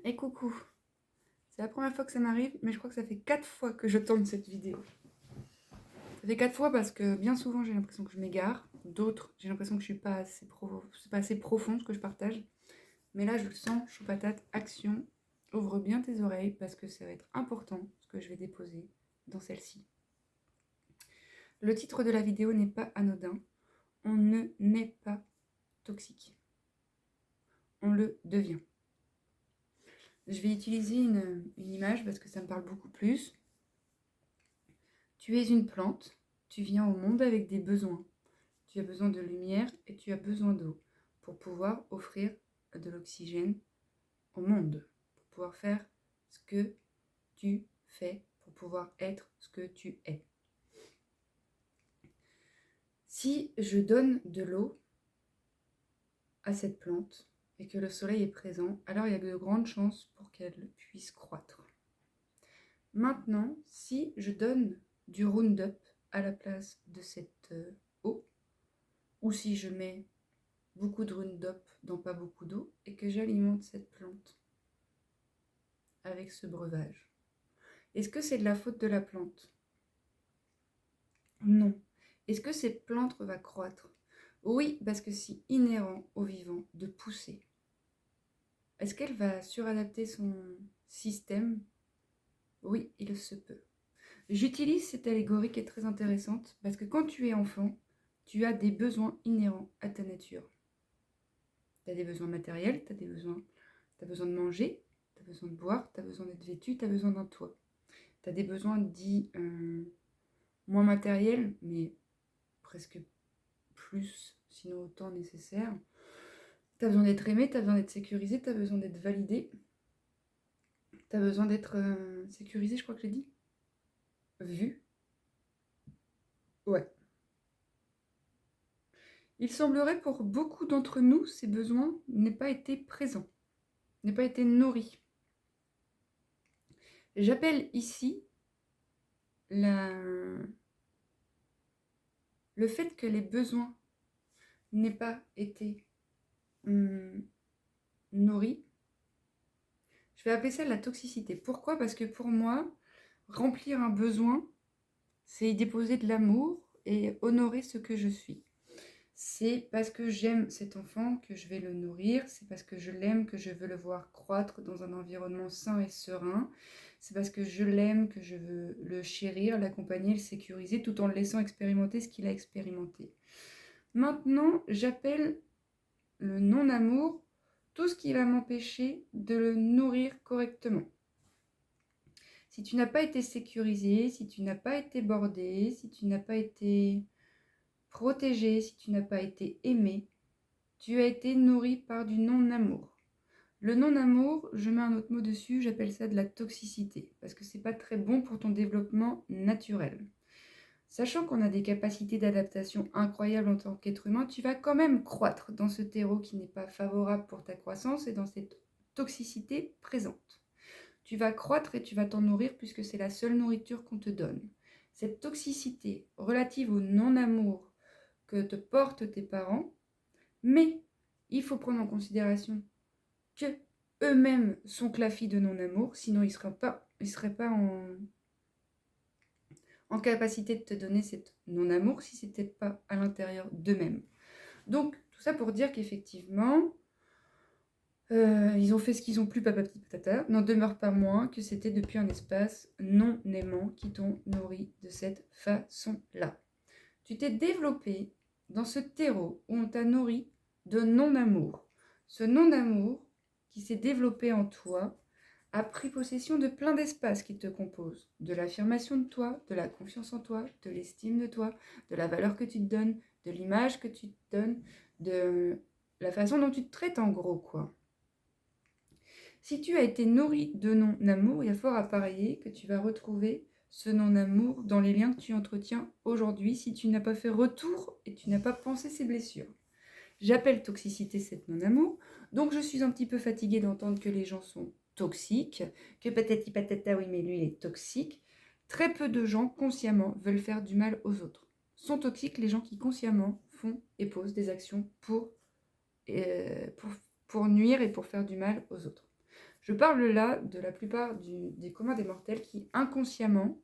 Et coucou, c'est la première fois que ça m'arrive, mais je crois que ça fait 4 fois que je tourne cette vidéo. Ça fait 4 fois parce que bien souvent j'ai l'impression que je m'égare, d'autres j'ai l'impression que je suis pas assez c'est pas assez profond ce que je partage. Mais là je le sens, chaud patate, action, ouvre bien tes oreilles parce que ça va être important ce que je vais déposer dans celle-ci. Le titre de la vidéo n'est pas anodin, on ne naît pas toxique, on le devient. Je vais utiliser une image parce que ça me parle beaucoup plus. Tu es une plante, tu viens au monde avec des besoins. Tu as besoin de lumière et tu as besoin d'eau pour pouvoir offrir de l'oxygène au monde, pour pouvoir faire ce que tu fais, pour pouvoir être ce que tu es. Si je donne de l'eau à cette plante et que le soleil est présent, alors il y a de grandes chances pour qu'elle puisse croître. Maintenant, si je donne du Roundup à la place de cette eau, ou si je mets beaucoup de Roundup dans pas beaucoup d'eau et que j'alimente cette plante avec ce breuvage, est-ce que c'est de la faute de la plante? Non. Est-ce que cette plante va croître? Oui, parce que c'est inhérent au vivant de pousser. Est-ce qu'elle va suradapter son système? Oui, il se peut. J'utilise cette allégorie qui est très intéressante parce que quand tu es enfant, tu as des besoins inhérents à ta nature. Tu as des besoins matériels, tu as besoin de manger, tu as besoin de boire, tu as besoin d'être vêtu, tu as besoin d'un toit. Tu as des besoins dits moins matériels, mais presque plus, sinon autant nécessaire. Tu as besoin d'être aimé, tu as besoin d'être sécurisé, tu as besoin d'être validé. Tu as besoin d'être sécurisé, je crois que j'ai dit. Vu. Ouais. Il semblerait pour beaucoup d'entre nous, ces besoins n'aient pas été présents, n'aient pas été nourris. J'appelle ici le fait que les besoins n'aient pas été nourris. Je vais appeler ça la toxicité. Pourquoi? Parce que pour moi, remplir un besoin, c'est y déposer de l'amour et honorer ce que je suis. C'est parce que j'aime cet enfant que je vais le nourrir, c'est parce que je l'aime que je veux le voir croître dans un environnement sain et serein, c'est parce que je l'aime que je veux le chérir, l'accompagner, le sécuriser, tout en le laissant expérimenter ce qu'il a expérimenté. Maintenant, j'appelle le non-amour tout ce qui va m'empêcher de le nourrir correctement. Si tu n'as pas été sécurisé, si tu n'as pas été bordé, si tu n'as pas été protégé, si tu n'as pas été aimé, tu as été nourri par du non-amour. Le non-amour, je mets un autre mot dessus, j'appelle ça de la toxicité, parce que c'est pas très bon pour ton développement naturel. Sachant qu'on a des capacités d'adaptation incroyables en tant qu'être humain, tu vas quand même croître dans ce terreau qui n'est pas favorable pour ta croissance et dans cette toxicité présente. Tu vas croître et tu vas t'en nourrir puisque c'est la seule nourriture qu'on te donne. Cette toxicité relative au non-amour que te portent tes parents, mais il faut prendre en considération que eux-mêmes sont clafis de non-amour, sinon ils ne seraient pas en capacité de te donner cet non-amour si ce n'était pas à l'intérieur d'eux-mêmes. Donc, tout ça pour dire qu'effectivement, ils ont fait ce qu'ils ont plu, papa petit patata, n'en demeure pas moins que c'était depuis un espace non aimant qui t'ont nourri de cette façon-là. Tu t'es développé dans ce terreau où on t'a nourri de non-amour. Ce non-amour qui s'est développé en toi a pris possession de plein d'espaces qui te composent. De l'affirmation de toi, de la confiance en toi, de l'estime de toi, de la valeur que tu te donnes, de l'image que tu te donnes, de la façon dont tu te traites en gros, quoi. Si tu as été nourri de non-amour, il y a fort à parier que tu vas retrouver ce non-amour dans les liens que tu entretiens aujourd'hui si tu n'as pas fait retour et tu n'as pas pensé ces blessures. J'appelle toxicité cette non-amour, donc je suis un petit peu fatiguée d'entendre que les gens sont toxiques, que patati patata, oui mais lui il est toxique. Très peu de gens consciemment veulent faire du mal aux autres. Sont toxiques les gens qui consciemment font et posent des actions pour nuire et pour faire du mal aux autres. Je parle là de la plupart des communs des mortels qui inconsciemment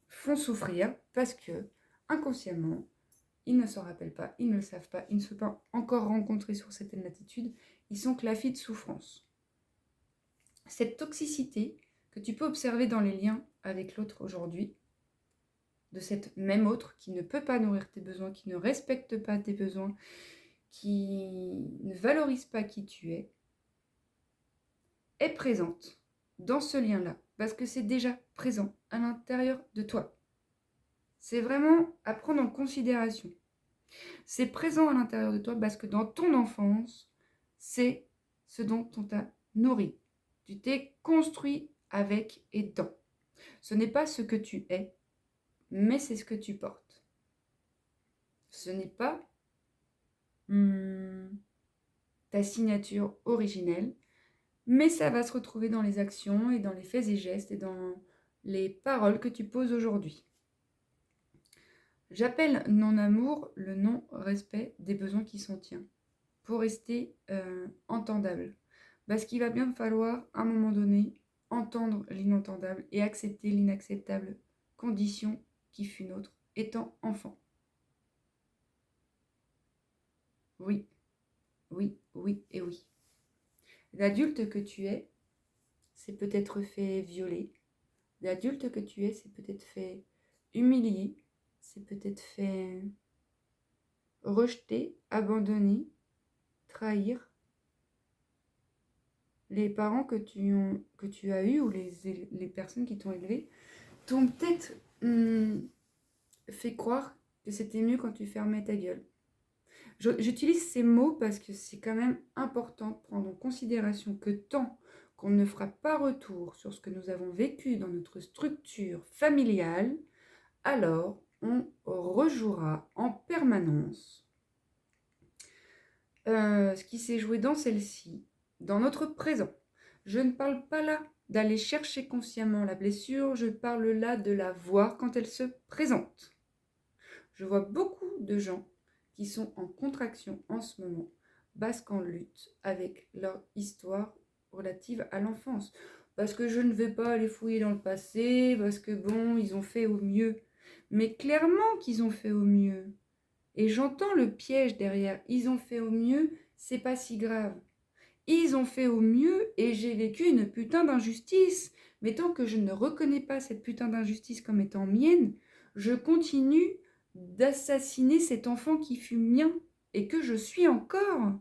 font souffrir parce que inconsciemment, ils ne s'en rappellent pas, ils ne le savent pas, ils ne se sont pas encore rencontrés sur certaines latitudes, ils sont clafis de souffrance. Cette toxicité que tu peux observer dans les liens avec l'autre aujourd'hui, de cette même autre qui ne peut pas nourrir tes besoins, qui ne respecte pas tes besoins, qui ne valorise pas qui tu est présente dans ce lien-là, parce que c'est déjà présent à l'intérieur de toi. C'est vraiment à prendre en considération. C'est présent à l'intérieur de toi parce que dans ton enfance, c'est ce dont on t'a nourri. Tu t'es construit avec et dans. Ce n'est pas ce que tu es, mais c'est ce que tu portes. Ce n'est pas ta signature originelle, mais ça va se retrouver dans les actions et dans les faits et gestes et dans les paroles que tu poses aujourd'hui. J'appelle non-amour le non-respect des besoins qui sont tiens, pour rester entendable. Parce qu'il va bien falloir, à un moment donné, entendre l'inentendable et accepter l'inacceptable condition qui fut nôtre, étant enfant. Oui, oui, oui et oui. L'adulte que tu es, c'est peut-être fait violer. L'adulte que tu es, c'est peut-être fait humilier. C'est peut-être fait rejeter, abandonner, trahir. Les parents que tu as eus ou les personnes qui t'ont élevé t'ont peut-être fait croire que c'était mieux quand tu fermais ta gueule. J'utilise ces mots parce que c'est quand même important de prendre en considération que tant qu'on ne fera pas retour sur ce que nous avons vécu dans notre structure familiale, alors on rejouera en permanence ce qui s'est joué dans celle-ci, dans notre présent. Je ne parle pas là d'aller chercher consciemment la blessure, je parle là de la voir quand elle se présente. Je vois beaucoup de gens qui sont en contraction en ce moment, parce qu'en lutte avec leur histoire relative à l'enfance. Parce que je ne vais pas aller fouiller dans le passé, parce que bon, ils ont fait au mieux. Mais clairement qu'ils ont fait au mieux. Et j'entends le piège derrière. Ils ont fait au mieux, c'est pas si grave. Ils ont fait au mieux et j'ai vécu une putain d'injustice. Mais tant que je ne reconnais pas cette putain d'injustice comme étant mienne, je continue d'assassiner cet enfant qui fut mien et que je suis encore.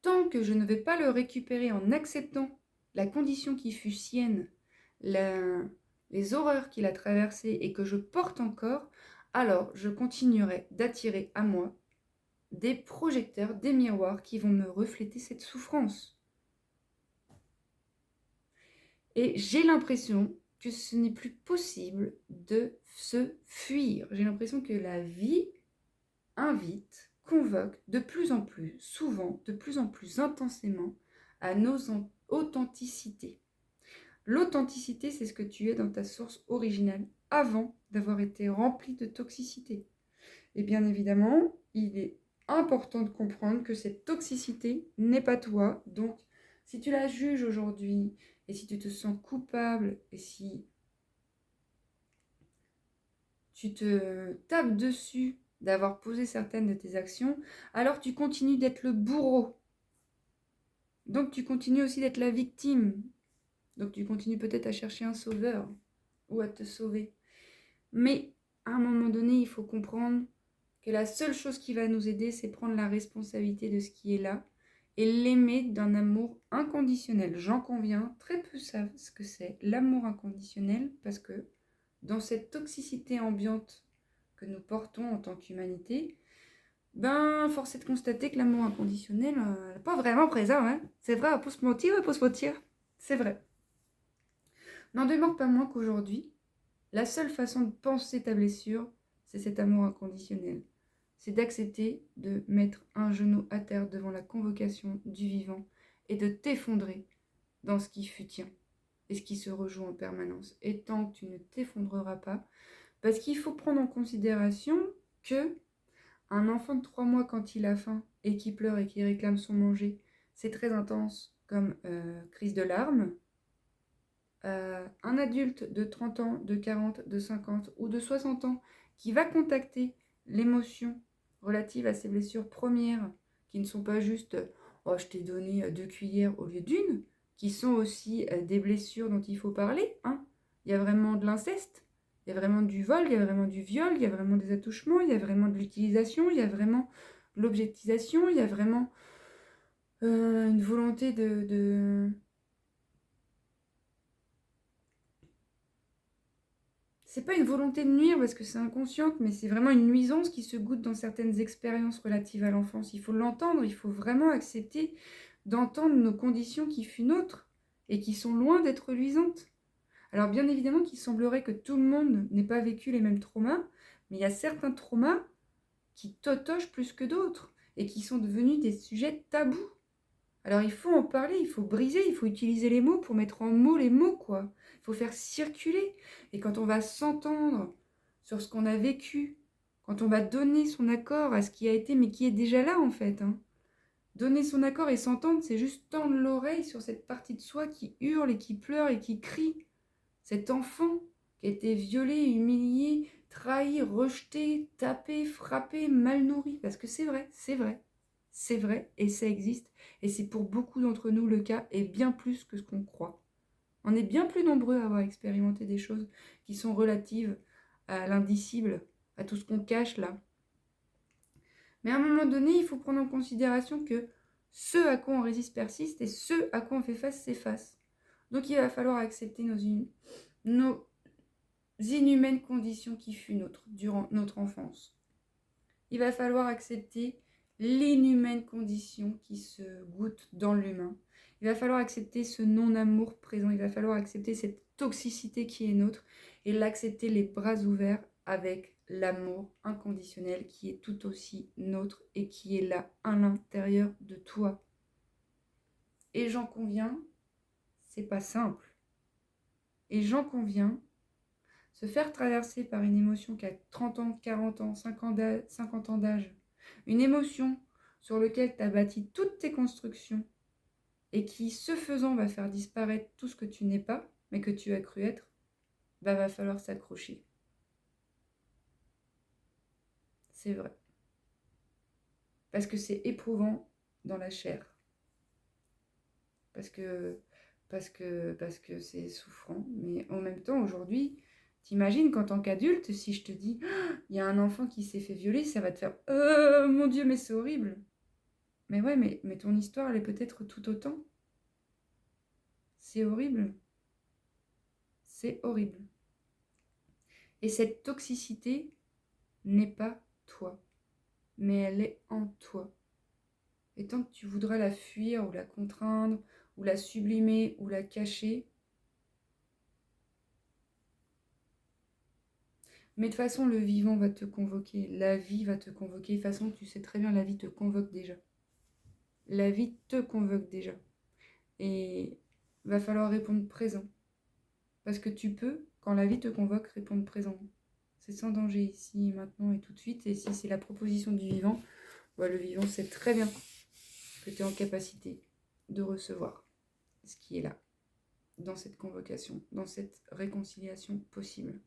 Tant que je ne vais pas le récupérer en acceptant la condition qui fut sienne, les horreurs qu'il a traversées et que je porte encore, alors je continuerai d'attirer à moi des projecteurs, des miroirs qui vont me refléter cette souffrance. Et j'ai l'impression que ce n'est plus possible de se fuir. J'ai l'impression que la vie invite, convoque de plus en plus, souvent, de plus en plus intensément à nos authenticités. L'authenticité, c'est ce que tu es dans ta source originale avant d'avoir été rempli de toxicité. Et bien évidemment, il est important de comprendre que cette toxicité n'est pas toi. Donc, si tu la juges aujourd'hui et si tu te sens coupable et si tu te tapes dessus d'avoir posé certaines de tes actions, alors tu continues d'être le bourreau. Donc tu continues aussi d'être la victime. Donc tu continues peut-être à chercher un sauveur ou à te sauver. Mais à un moment donné, il faut comprendre que la seule chose qui va nous aider, c'est prendre la responsabilité de ce qui est là et l'aimer d'un amour inconditionnel. J'en conviens, très peu savent ce que c'est l'amour inconditionnel parce que dans cette toxicité ambiante que nous portons en tant qu'humanité, force est de constater que l'amour inconditionnel n'est pas vraiment présent. Hein. C'est vrai, on peut se mentir, c'est vrai. N'en demeure pas moins qu'aujourd'hui, la seule façon de penser ta blessure, c'est cet amour inconditionnel. C'est d'accepter de mettre un genou à terre devant la convocation du vivant et de t'effondrer dans ce qui fut tien et ce qui se rejoue en permanence. Et tant que tu ne t'effondreras pas, parce qu'il faut prendre en considération que un enfant de 3 mois, quand il a faim et qui pleure et qui réclame son manger, c'est très intense comme crise de larmes. Un adulte de 30 ans, de 40, de 50 ou de 60 ans qui va contacter l'émotion relative à ces blessures premières, qui ne sont pas juste « oh, je t'ai donné 2 cuillères au lieu d'une », qui sont aussi des blessures dont il faut parler. Hein. Il y a vraiment de l'inceste, il y a vraiment du vol, il y a vraiment du viol, il y a vraiment des attouchements, il y a vraiment de l'utilisation, il y a vraiment de l'objectisation, il y a vraiment une volonté de... C'est pas une volonté de nuire parce que c'est inconsciente, mais c'est vraiment une nuisance qui se goûte dans certaines expériences relatives à l'enfance. Il faut l'entendre, il faut vraiment accepter d'entendre nos conditions qui furent nôtres et qui sont loin d'être luisantes. Alors bien évidemment qu'il semblerait que tout le monde n'ait pas vécu les mêmes traumas, mais il y a certains traumas qui totochent plus que d'autres et qui sont devenus des sujets tabous. Alors il faut en parler, il faut briser, il faut utiliser les mots pour mettre en mots les mots, quoi. Il faut faire circuler. Et quand on va s'entendre sur ce qu'on a vécu, quand on va donner son accord à ce qui a été, mais qui est déjà là en fait. Hein. Donner son accord et s'entendre, c'est juste tendre l'oreille sur cette partie de soi qui hurle et qui pleure et qui crie. Cet enfant qui a été violé, humilié, trahi, rejeté, tapé, frappé, mal nourri. Parce que c'est vrai, c'est vrai. C'est vrai et ça existe. Et c'est pour beaucoup d'entre nous le cas et bien plus que ce qu'on croit. On est bien plus nombreux à avoir expérimenté des choses qui sont relatives à l'indicible, à tout ce qu'on cache là. Mais à un moment donné, il faut prendre en considération que ce à quoi on résiste persiste et ce à quoi on fait face s'efface. Donc il va falloir accepter nos inhumaines conditions qui fut durant notre enfance. Il va falloir accepter l'inhumaine condition qui se goûte dans l'humain. Il va falloir accepter ce non-amour présent. Il va falloir accepter cette toxicité qui est nôtre et l'accepter les bras ouverts avec l'amour inconditionnel qui est tout aussi nôtre et qui est là à l'intérieur de toi. Et j'en conviens, c'est pas simple. Et j'en conviens, se faire traverser par une émotion qui a 30 ans, 40 ans, 50 ans d'âge, une émotion sur laquelle tu as bâti toutes tes constructions et qui, ce faisant, va faire disparaître tout ce que tu n'es pas, mais que tu as cru être, bah, va falloir s'accrocher. C'est vrai. Parce que c'est éprouvant dans la chair. Parce que c'est souffrant. Mais en même temps, aujourd'hui, t'imagines qu'en tant qu'adulte, si je te dis il y a un enfant qui s'est fait violer, ça va te faire mon Dieu, mais c'est horrible. Mais ouais, mais ton histoire, elle est peut-être tout autant. C'est horrible. C'est horrible. Et cette toxicité n'est pas toi, mais elle est en toi. Et tant que tu voudras la fuir ou la contraindre, ou la sublimer, ou la cacher, mais de toute façon, le vivant va te convoquer, la vie va te convoquer. De toute façon, tu sais très bien, la vie te convoque déjà. La vie te convoque déjà. Et va falloir répondre présent. Parce que tu peux, quand la vie te convoque, répondre présent. C'est sans danger ici, maintenant et tout de suite. Et si c'est la proposition du vivant, bah, le vivant sait très bien que tu es en capacité de recevoir ce qui est là, dans cette convocation, dans cette réconciliation possible.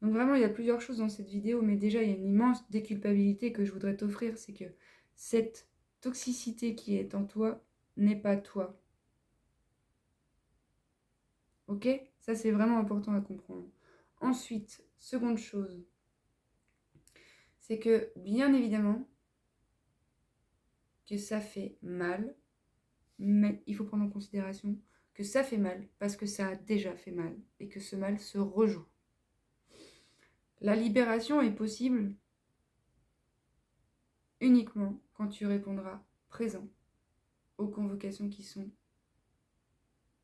Donc vraiment, il y a plusieurs choses dans cette vidéo, mais déjà, il y a une immense déculpabilité que je voudrais t'offrir, c'est que cette toxicité qui est en toi n'est pas toi. Ok ? Ça, c'est vraiment important à comprendre. Ensuite, seconde chose, c'est que, bien évidemment, que ça fait mal, mais il faut prendre en considération que ça fait mal parce que ça a déjà fait mal et que ce mal se rejoue. La libération est possible uniquement quand tu répondras présent aux convocations qui sont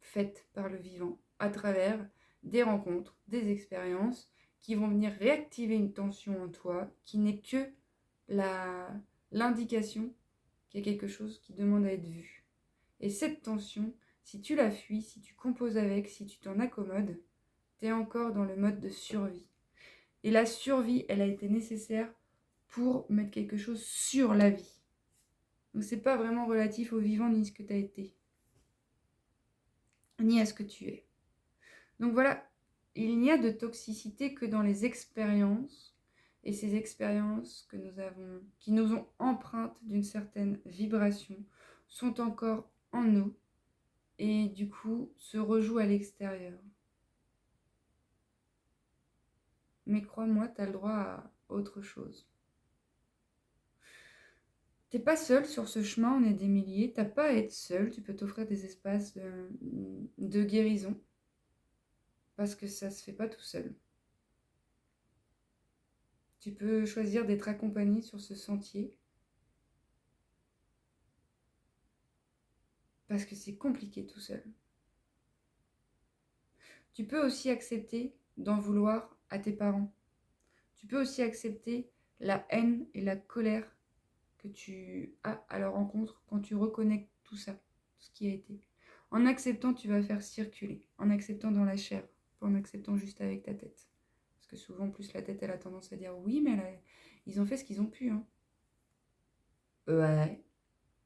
faites par le vivant à travers des rencontres, des expériences qui vont venir réactiver une tension en toi qui n'est que l'indication qu'il y a quelque chose qui demande à être vu. Et cette tension, si tu la fuis, si tu composes avec, si tu t'en accommodes, tu es encore dans le mode de survie. Et la survie, elle a été nécessaire pour mettre quelque chose sur la vie. Donc c'est pas vraiment relatif au vivant ni ce que tu as été, ni à ce que tu es. Donc voilà, il n'y a de toxicité que dans les expériences, et ces expériences que nous avons, qui nous ont empreintes d'une certaine vibration, sont encore en nous, et du coup se rejouent à l'extérieur. Mais crois-moi, tu as le droit à autre chose. T'es pas seul sur ce chemin, on est des milliers, t'as pas à être seul, tu peux t'offrir des espaces de guérison, parce que ça se fait pas tout seul. Tu peux choisir d'être accompagné sur ce sentier, parce que c'est compliqué tout seul. Tu peux aussi accepter d'en vouloir à tes parents. Tu peux aussi accepter la haine et la colère que tu as à leur rencontre quand tu reconnectes tout ça, tout ce qui a été. En acceptant, tu vas faire circuler. En acceptant dans la chair, pas en acceptant juste avec ta tête. Parce que souvent, plus la tête, elle a tendance à dire oui, mais ils ont fait ce qu'ils ont pu. Hein. Ouais,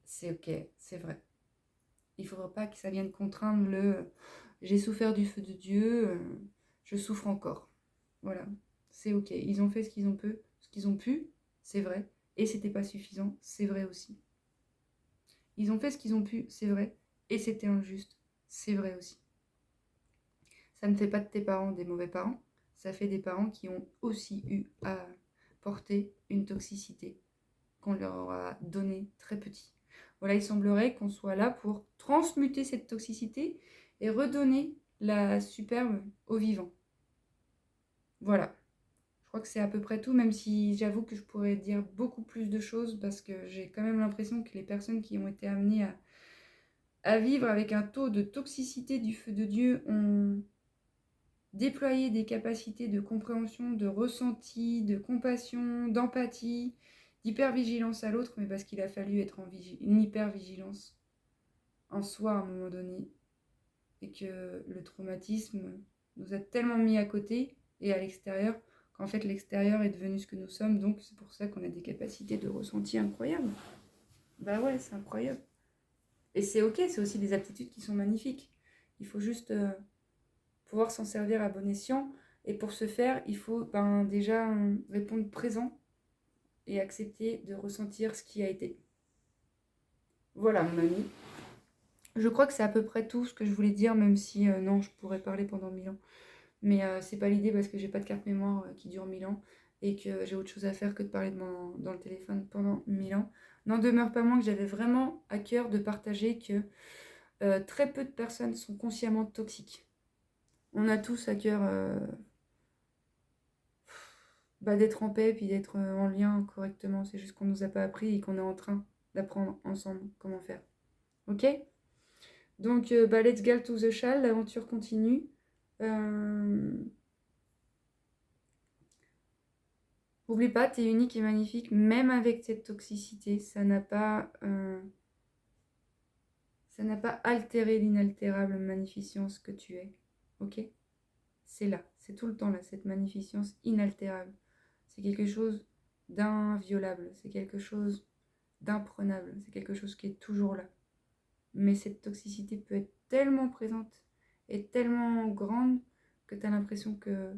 c'est ok, c'est vrai. Il ne faudra pas que ça vienne contraindre le j'ai souffert du feu de Dieu, je souffre encore. Voilà, c'est ok. Ils ont fait ce qu'ils ont pu, c'est vrai. Et c'était pas suffisant, c'est vrai aussi. Ils ont fait ce qu'ils ont pu, c'est vrai. Et c'était injuste, c'est vrai aussi. Ça ne fait pas de tes parents des mauvais parents, ça fait des parents qui ont aussi eu à porter une toxicité qu'on leur aura donnée très petit. Voilà, il semblerait qu'on soit là pour transmuter cette toxicité et redonner la superbe au vivant. Voilà. Je crois que c'est à peu près tout, même si j'avoue que je pourrais dire beaucoup plus de choses parce que j'ai quand même l'impression que les personnes qui ont été amenées à vivre avec un taux de toxicité du feu de Dieu ont déployé des capacités de compréhension, de ressenti, de compassion, d'empathie, d'hypervigilance à l'autre, mais parce qu'il a fallu être en une hypervigilance en soi à un moment donné, et que le traumatisme nous a tellement mis à côté et à l'extérieur qu'en fait l'extérieur est devenu ce que nous sommes, donc c'est pour ça qu'on a des capacités de ressenti incroyables. Bah ouais, c'est incroyable. Et c'est ok, c'est aussi des aptitudes qui sont magnifiques. Il faut juste pouvoir s'en servir à bon escient, et pour ce faire, il faut déjà répondre présent et accepter de ressentir ce qui a été. Voilà mon ami. Je crois que c'est à peu près tout ce que je voulais dire, même si non, je pourrais parler pendant 1000 ans. Mais c'est pas l'idée parce que j'ai pas de carte mémoire qui dure 1000 ans et que j'ai autre chose à faire que de parler dans le téléphone pendant 1000 ans. N'en demeure pas moins que j'avais vraiment à cœur de partager que très peu de personnes sont consciemment toxiques. On a tous à cœur d'être en paix et puis d'être en lien correctement. C'est juste qu'on nous a pas appris et qu'on est en train d'apprendre ensemble comment faire. Ok ? Donc, let's go to the shall, l'aventure continue. N'oublie pas, t'es unique et magnifique, même avec cette toxicité. Ça n'a pas altéré l'inaltérable magnificence que tu es. Ok ? C'est là, c'est tout le temps là, cette magnificence inaltérable. C'est quelque chose d'inviolable, c'est quelque chose d'imprenable, c'est quelque chose qui est toujours là. Mais cette toxicité peut être tellement présente et tellement grande que tu as l'impression que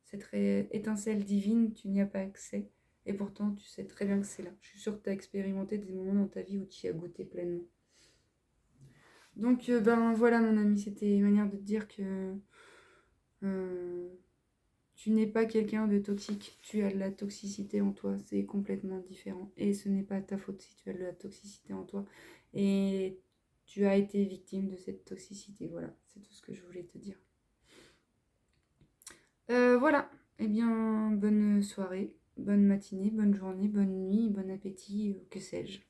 cette étincelle divine, tu n'y as pas accès. Et pourtant, tu sais très bien que c'est là. Je suis sûre que tu as expérimenté des moments dans ta vie où tu y as goûté pleinement. Donc, voilà, mon ami, c'était une manière de te dire que tu n'es pas quelqu'un de toxique. Tu as de la toxicité en toi. C'est complètement différent. Et ce n'est pas ta faute si tu as de la toxicité en toi. Et tu as été victime de cette toxicité. Voilà, c'est tout ce que je voulais te dire. Voilà. Eh bien, bonne soirée, bonne matinée, bonne journée, bonne nuit, bon appétit, que sais-je.